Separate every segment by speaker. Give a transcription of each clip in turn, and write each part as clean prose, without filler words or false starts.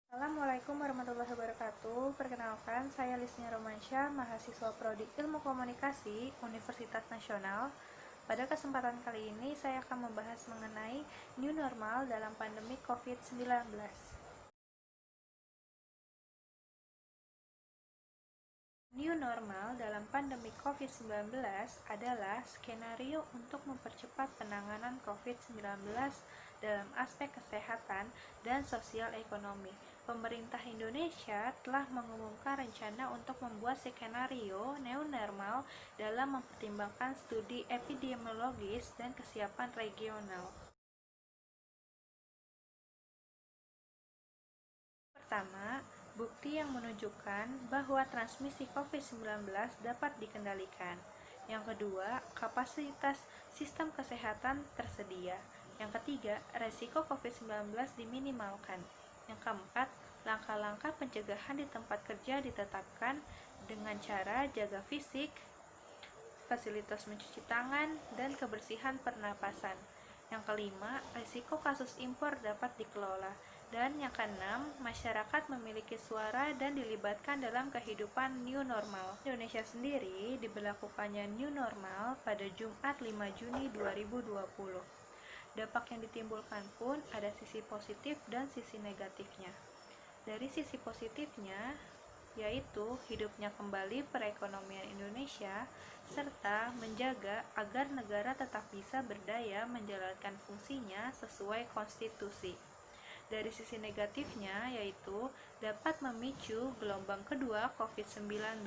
Speaker 1: Assalamualaikum warahmatullahi wabarakatuh. Perkenalkan, saya Lisnia Romansyah, mahasiswa Prodi Ilmu Komunikasi Universitas Nasional. Pada kesempatan kali ini, saya akan membahas mengenai new normal dalam pandemi COVID-19. New normal dalam pandemi COVID-19 adalah skenario untuk mempercepat penanganan COVID-19 dalam aspek kesehatan dan sosial ekonomi. Pemerintah Indonesia telah mengumumkan rencana untuk membuat skenario new normal dalam mempertimbangkan studi epidemiologis dan kesiapan regional. Pertama, bukti yang menunjukkan bahwa transmisi COVID-19 dapat dikendalikan. Yang kedua, kapasitas sistem kesehatan tersedia. Yang ketiga, resiko COVID-19 diminimalkan. Yang keempat, langkah-langkah pencegahan di tempat kerja ditetapkan dengan cara jaga fisik, fasilitas mencuci tangan, dan kebersihan pernapasan. Yang kelima, risiko kasus impor dapat dikelola. Dan yang keenam, masyarakat memiliki suara dan dilibatkan dalam kehidupan new normal. Indonesia sendiri diberlakukannya new normal pada Jumat 5 Juni 2020. Dampak yang ditimbulkan pun ada sisi positif dan sisi negatifnya. Dari sisi positifnya, yaitu hidupnya kembali perekonomian Indonesia, serta menjaga agar negara tetap bisa berdaya menjalankan fungsinya sesuai konstitusi. Dari sisi negatifnya, yaitu dapat memicu gelombang kedua COVID-19.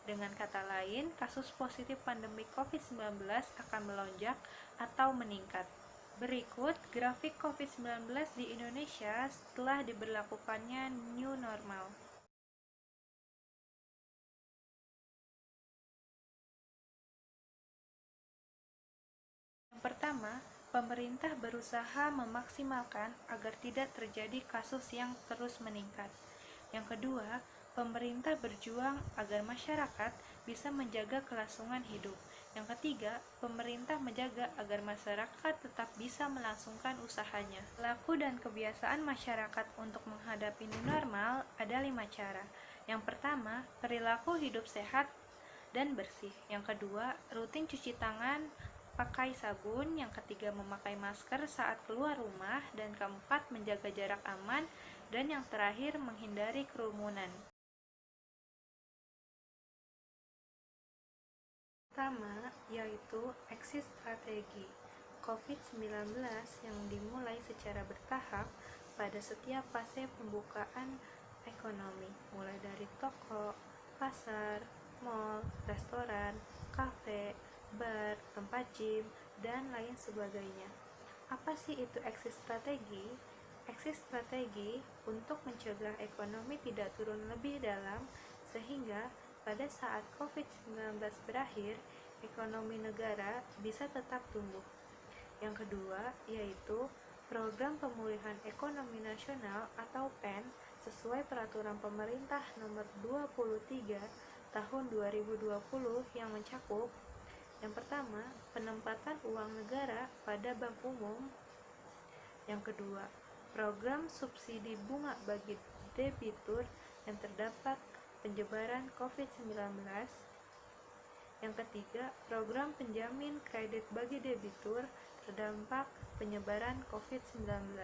Speaker 1: Dengan kata lain, kasus positif pandemi COVID-19 akan melonjak atau meningkat. Berikut grafik COVID-19 di Indonesia setelah diberlakukannya new normal. Yang pertama, pemerintah berusaha memaksimalkan agar tidak terjadi kasus yang terus meningkat. Yang kedua, pemerintah berjuang agar masyarakat bisa menjaga kelangsungan hidup. Yang ketiga, pemerintah menjaga agar masyarakat tetap bisa melangsungkan usahanya. Laku dan kebiasaan masyarakat untuk menghadapi new normal ada 5 cara. Yang pertama, perilaku hidup sehat dan bersih. Yang kedua, rutin cuci tangan pakai sabun. Yang ketiga, memakai masker saat keluar rumah. Dan keempat, menjaga jarak aman. Dan yang terakhir, menghindari kerumunan. Pertama, yaitu exit strategi COVID-19 yang dimulai secara bertahap pada setiap fase pembukaan ekonomi, mulai dari toko, pasar, mal, restoran, kafe, bar, tempat gym, dan lain sebagainya. Apa sih itu exit strategi? Exit strategi untuk mencegah ekonomi tidak turun lebih dalam sehingga pada saat COVID-19 berakhir, ekonomi negara bisa tetap tumbuh. Yang kedua, yaitu Program Pemulihan Ekonomi Nasional atau PEN sesuai Peraturan Pemerintah Nomor 23 Tahun 2020 yang mencakup yang pertama, penempatan uang negara pada bank umum. Yang kedua, program subsidi bunga bagi debitur yang terdapat penyebaran COVID-19. Yang ketiga, program penjamin kredit bagi debitur terdampak penyebaran COVID-19.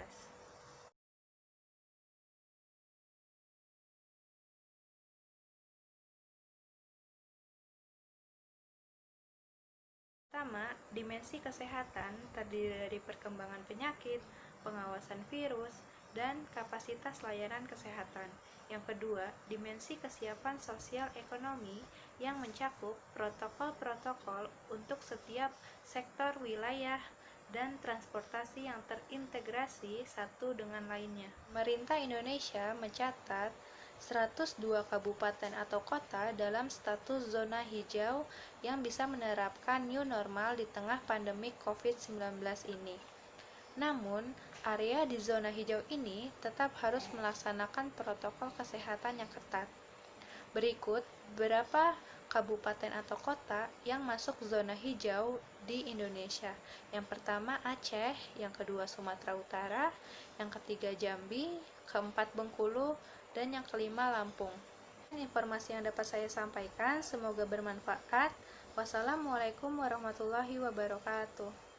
Speaker 1: Pertama, dimensi kesehatan terdiri dari perkembangan penyakit, pengawasan virus, dan kapasitas layanan kesehatan. Yang kedua, dimensi kesiapan sosial ekonomi yang mencakup protokol-protokol untuk setiap sektor wilayah dan transportasi yang terintegrasi satu dengan lainnya. Pemerintah Indonesia mencatat 102 kabupaten atau kota dalam status zona hijau yang bisa menerapkan new normal di tengah pandemi COVID-19 ini. Namun, area di zona hijau ini tetap harus melaksanakan protokol kesehatan yang ketat. Berikut beberapa kabupaten atau kota yang masuk zona hijau di Indonesia. Yang pertama Aceh, yang kedua Sumatera Utara, yang ketiga Jambi, keempat Bengkulu, dan yang kelima Lampung. Informasi yang dapat saya sampaikan semoga bermanfaat. Wassalamualaikum warahmatullahi wabarakatuh.